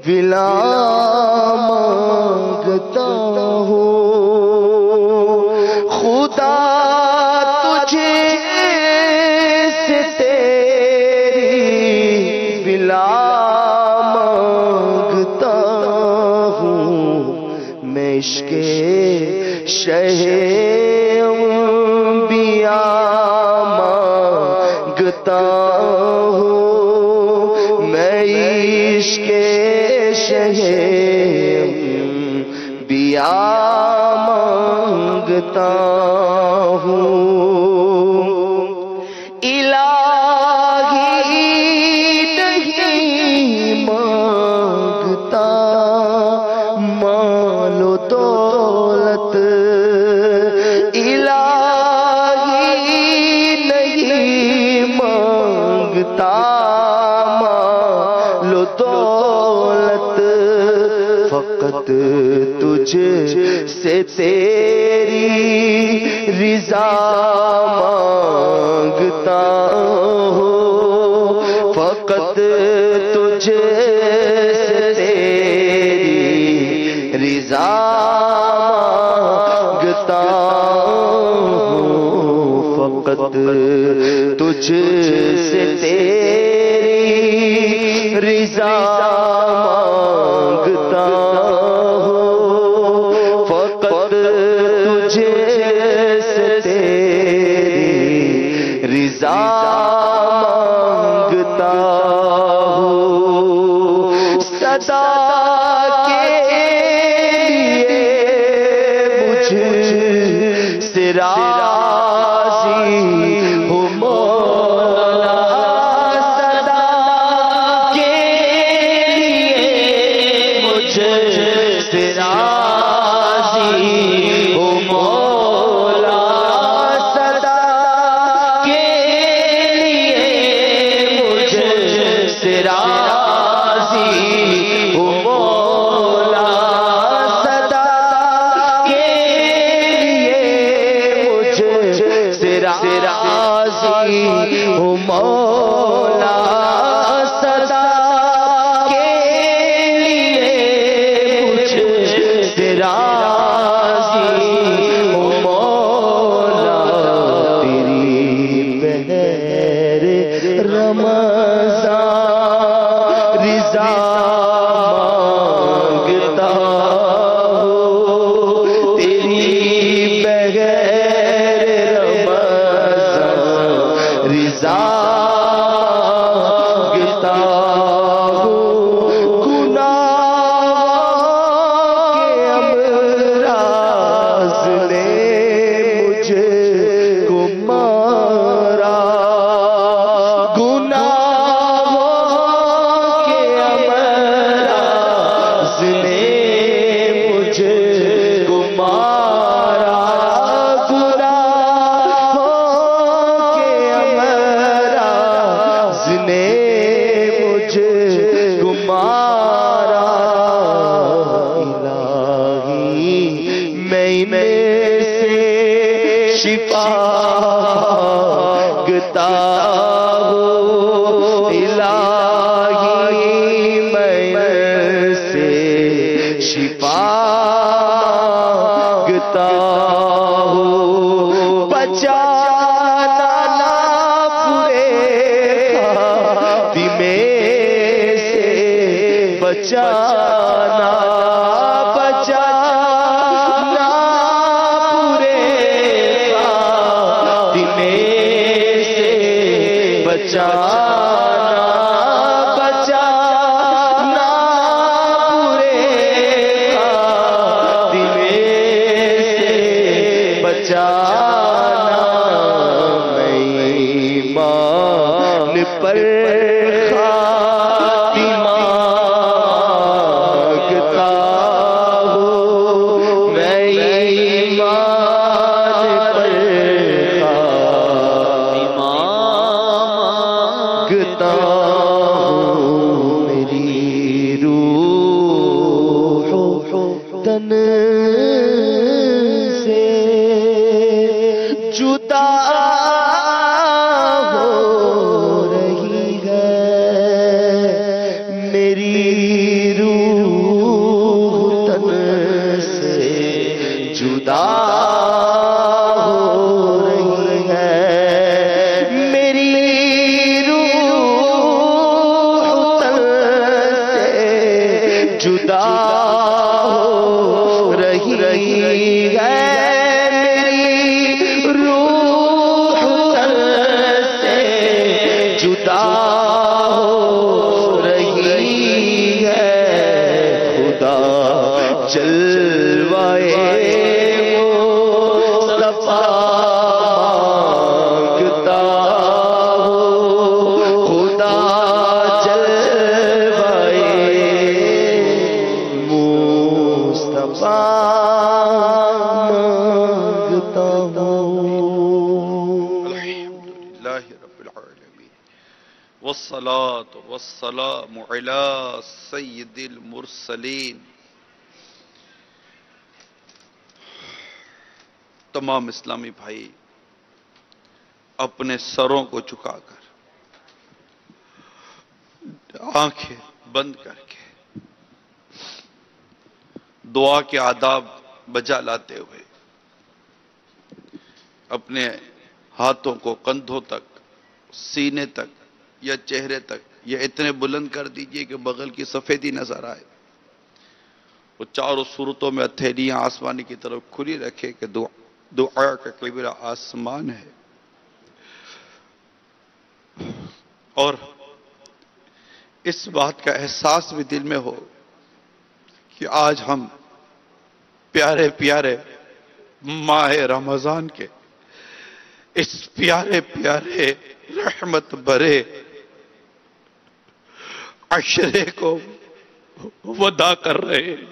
ولا مانگتا ہوں خدا تجھے سے تیری ولا مانگتا ہوں میں عشق شہ انبیاء مانگتا ہوں میں عشق شہ انبیاء مانگتا ہوں الہی نہیں مانگتا مال و دولت الہی نہیں مانگتا مال و دولت فقط تجھ سے تیری رضا مانگتا ہوں فقط تجھ سے تیری رضا مانگتا ہوں فقط تجھ سے تیری رضا مانگتا ہوں فقط تجھ سے تیری رضا مانگتا ہوں صدا کے لیے مجھ سے راضی ہو مولا صدا کے لیے مجھ سے راضی ہو مولا صدا کے لیے مجھ سے راضی ہو مولا صدا کے لیے مجھ سے راضی ہو مولا صدا کے لیے مجھ سے راضی ہو مولا تیری بہر رمضان رضا مانگتا ہوں تیری بغیر رمضان رضا مانگتا ہوں گناہ کے امراض نے مجھے کو مارا گناہ کے امراض نے مجھے کو مارا گناہ کے امراض نے مجھے کو مارا الہی میں سے شفا مانگتا ہوں الہی میں سے شفا مانگتا ہوں بچانا نہ پورے خاتمے سے بچانا بچانا پورے خاتمے سے بچانا بچانا پورے خاتمے سے بچانا میں ایمان پر خاتمہ مانگتا ہوں میں ایمان پر خاتمہ مانگتا ہوں میری روح تن سے جدا ہو رہی ہے میری روح والصلاة والسلام على سید المرسلین. تمام اسلامی بھائی اپنے سروں کو جھکا کر آنکھیں بند کر کے دعا کے آداب بجا لاتے ہوئے اپنے ہاتھوں کو کندھوں تک، سینے تک یا چہرے تک یا اتنے بلند کر دیجئے کہ بغل کی سفیدی نظر آئے. وہ چاروں صورتوں میں ہتھیلیاں آسمانی کی طرف کھلی رکھے کہ دعا کا قبلہ آسمان ہے. اور اس بات کا احساس بھی دل میں ہو کہ آج ہم پیارے پیارے ماہ رمضان کے اس پیارے پیارے رحمت برے عشرے کو وداع کر رہے ہیں.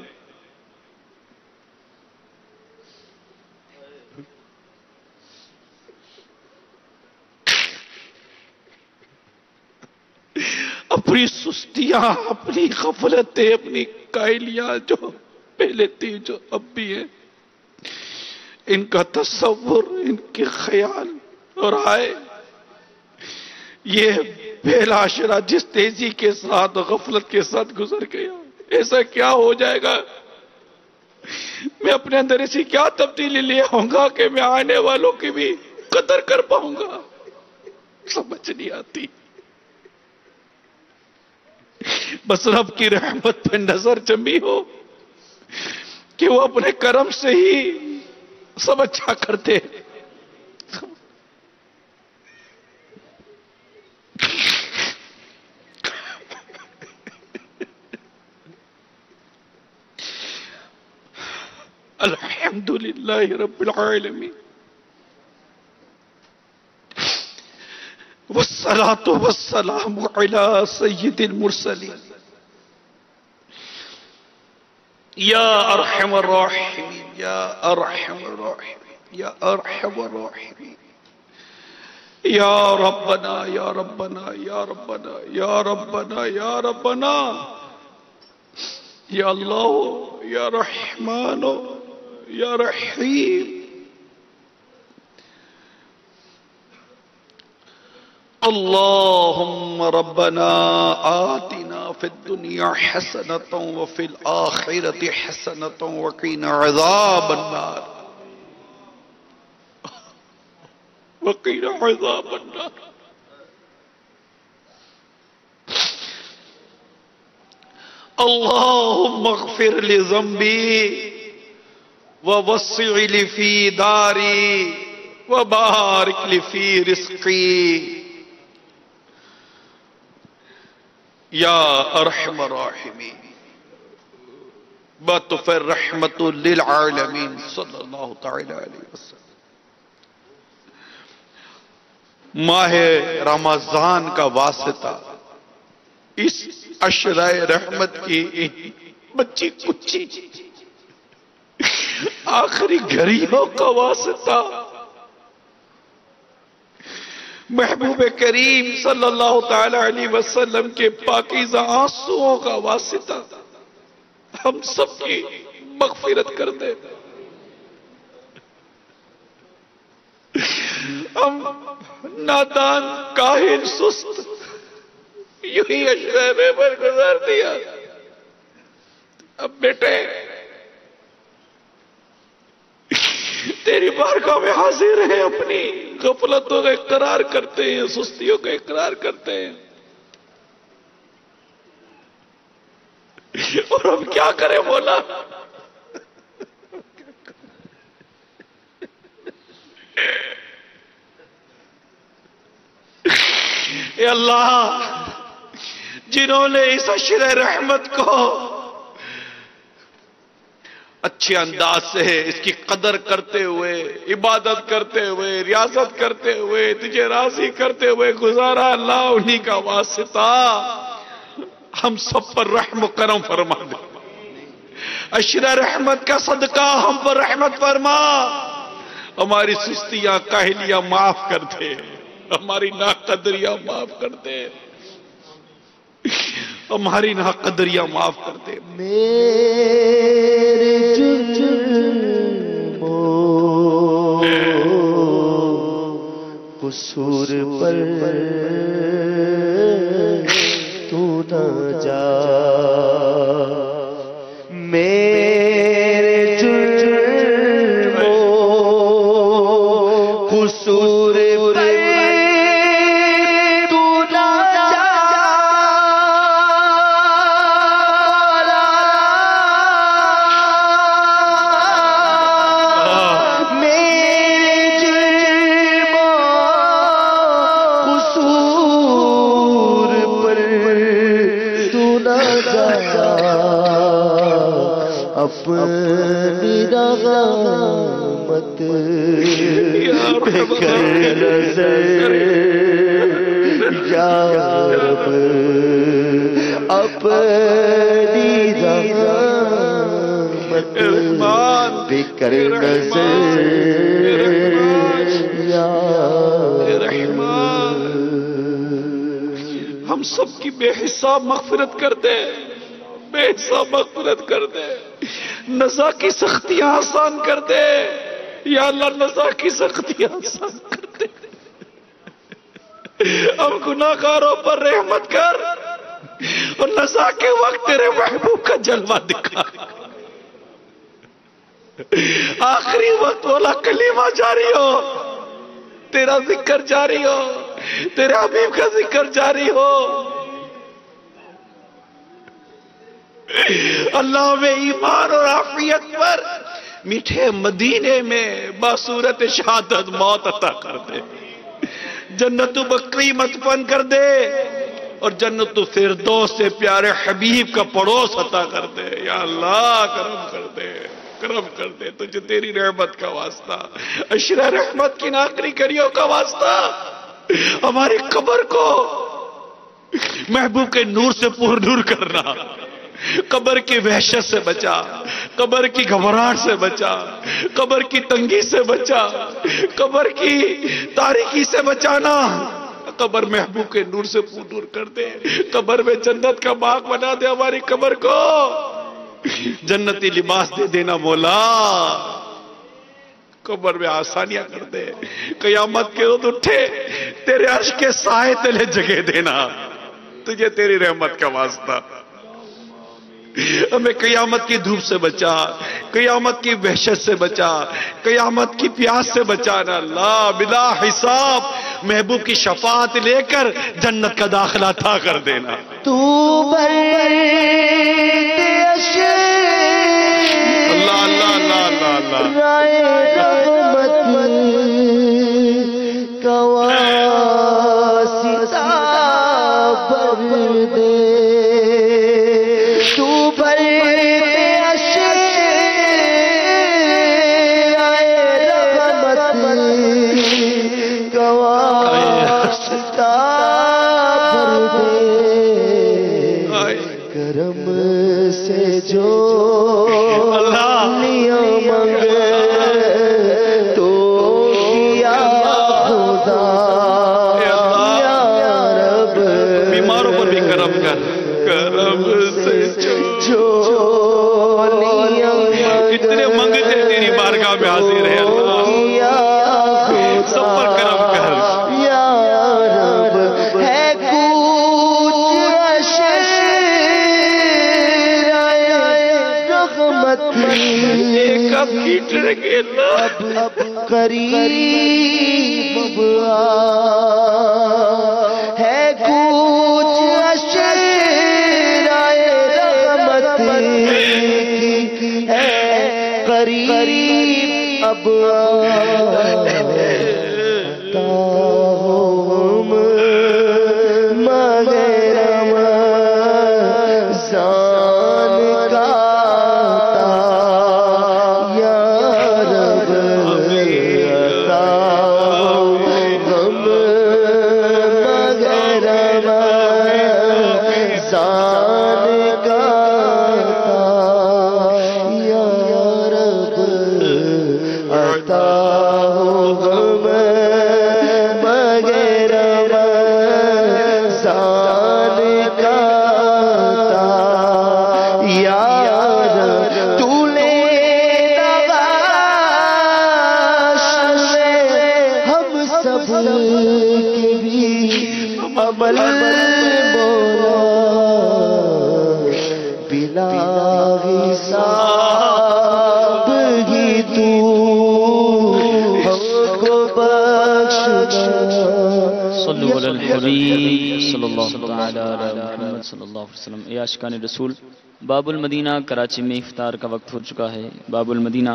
اپنی سستیاں، اپنی غفلتیں، اپنی کائلیاں جو پہلے تھی جو اب بھی ہیں، ان کا تصور، ان کے خیال اور آئے یہ پہلا عشرہ جس تیزی کے ساتھ غفلت کے ساتھ گزر گیا، ایسا کیا ہو جائے گا، میں اپنے اندر ایسی کیا تبدیلی لے آؤں گا کہ میں آنے والوں کی بھی قدر کر پاؤں گا. سمجھ نہیں آتی. بس رب کی رحمت پہ نظر جمی ہو کہ وہ اپنے کرم سے ہی سب اچھا کرتے. الحمدللہ رب العالمین والصلاة والسلام على سید المرسلین. یا ارحم الراحمین، یا ارحم الراحمین، یا ارحم الراحمین. یا ربنا یا ربنا یا ربنا یا ربنا یا ربنا، یا اللہ یا رحمان یا رحیم. اللهم ربنا آتنا في الدنيا حسنة وفي الآخرة حسنة وقنا عذاب النار، وقنا عذاب النار. اللهم اغفر لي ذنبي ووسع لي في داري وبارك لي في رزقي یا ارحم الراحمین. بطفر رحمت للعالمین صلی اللہ تعالی علیہ وسلم. ماہ رمضان کا واسطہ اس عشرہ رحمت کی بچی کچی آخری گھڑیوں کا واسطہ محبوب کریم صلی اللہ تعالی علیہ وسلم کے پاکیزہ آنسوؤں کا واسطہ ہم سب کی مغفرت کر دے. ہم نادان، کاہل، سست یوں ہی عشرہ میں پر گزار دیا. اب بیٹے تیری بارگاہ میں حاضر ہیں، اپنی غفلتوں کا اقرار کرتے ہیں، سستیوں کا اقرار کرتے ہیں، اور ہم کیا کریں مولا؟ اے اللہ، جنہوں نے اس عشرہ رحمت کو اچھے انداز سے اس کی قدر کرتے ہوئے، عبادت کرتے ہوئے، ریاضت کرتے ہوئے، تجھے راضی کرتے ہوئے گزارا، اللہ انہی کا واسطہ ہم سب پر رحم و کرم فرما دے. عشرہ رحمت کا صدقہ ہم پر رحمت فرما. ہماری سستیاں، کاہلیاں معاف کر دے، ہماری ناقدریاں معاف کر دے. ہماری ناقدریاں معاف کر دے. میرے جرموں قصور پر تو نہ جا، میرے جرموں قصور پر تو نہ جا، میرے جرموں قصور پر تو نہ جا، اپنی رحمت پہ کر نظر یا رب، اپنی رحمت پہ کر نظر یا رب. ہم سب کی بے حساب مغفرت کر دے، بے حساب مغفرت کر دے. نزا کی سختیاں آسان کر دے یا اللہ، نزا کی سختیاں آسان کر دے. ہم گناہگاروں پر رحمت کر اور نزا کے وقت تیرے محبوب کا جلوہ دکھا. آخری وقت والا کلمہ جاری ہو، تیرا ذکر جاری ہو، تیرے حبیب کا ذکر جاری ہو. اللہ میں ایمان اور عافیت پر میٹھے مدینے میں باصورت شہادت موت عطا کر دے. جنت بقی مدفن کر دے اور جنت فردوس سے پیارے حبیب کا پڑوس عطا کر دے. یا اللہ کرم کر دے، کرم کر دے. تجھے تیری رحمت کا واسطہ، عشر رحمت کی ناقری کریوں کا واسطہ ہماری قبر کو محبوب کے نور سے پر نور کرنا. قبر کی وحشت سے بچا، قبر کی گھبراہٹ سے بچا، قبر کی تنگی سے بچا، قبر کی تاریکی سے بچانا. قبر محبوب کے نور سے پر نور کر دے. قبر میں جنت کا باغ بنا دے ہماری قبر کو. جنتی لباس دے دینا مولا. قبر میں آسانیاں کر دے. قیامت کے روز اٹھے تیرے عرش کے سائے تلے جگہ دینا. تجھے تیری رحمت کا واسطہ. ہمیں قیامت کی دھوپ سے بچا، قیامت کی وحشت سے بچا، قیامت کی پیاس سے بچانا. اللہ بلا حساب محبوب کی شفاعت لے کر جنت کا داخلہ عطا کر دینا. تو اللہ اللہ اللہ اللہ اللہ رائے رحمت کا واسطہ بر دے. تو بر کرم سے جو مانگے تو کیا خدا. یا رب بیماروں پر بھی کرم کر، کرم سے جو اتنے منگتے تیری بارگاہ میں حاضر ہے اللہ. سب پر کرم کر. یا رب ہے کب کیٹنے کے اب قریب ہے کچھ اشرائے رحمت ہے قریب اب عطا ہو غم الحبیب صلی اللہ تعالی علی محمد صلی اللہ علیہ وسلم۔ اے عاشقان رسول، باب المدینہ کراچی میں افطار کا وقت ہو چکا ہے۔ باب المدینہ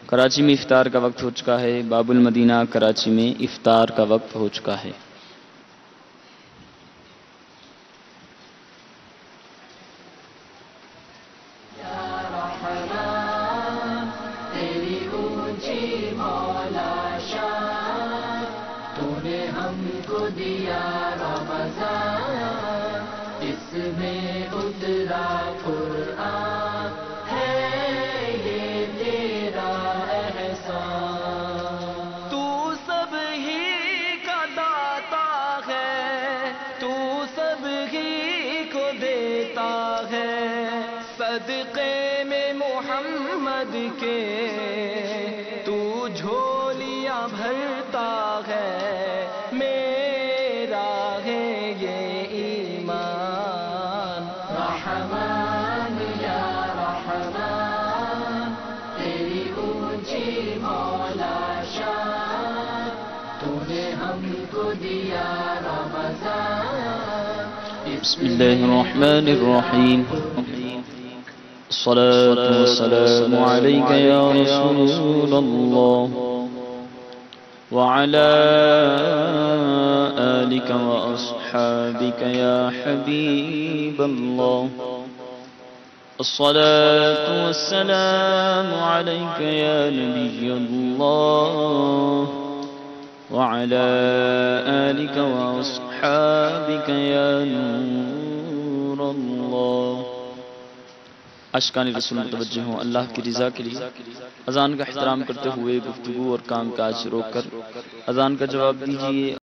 کراچی میں افطار کا وقت ہو چکا ہے۔ باب المدینہ کراچی میں افطار کا وقت ہو چکا ہے۔ صدقے میں محمد کے تو جھولیاں بھرتا ہے، میرا ہے یہ ایمان۔ رحمان یا رحمان، تیری اونچی مولا شان، تو نے ہم کو دیا رمضان۔ بسم اللہ الرحمن الرحیم۔ الصلاة والسلام عليك يا رسول الله وعلى آلك وأصحابك يا حبيب الله. الصلاة والسلام عليك يا نبي الله وعلى آلك وأصحابك يا نور الله. عاشقان رسول متوجہ ہوں اللہ کی رضا کے لیے اذان کا احترام کرتے ہوئے گفتگو اور کام کاج روک کر اذان کا جواب دیجیے۔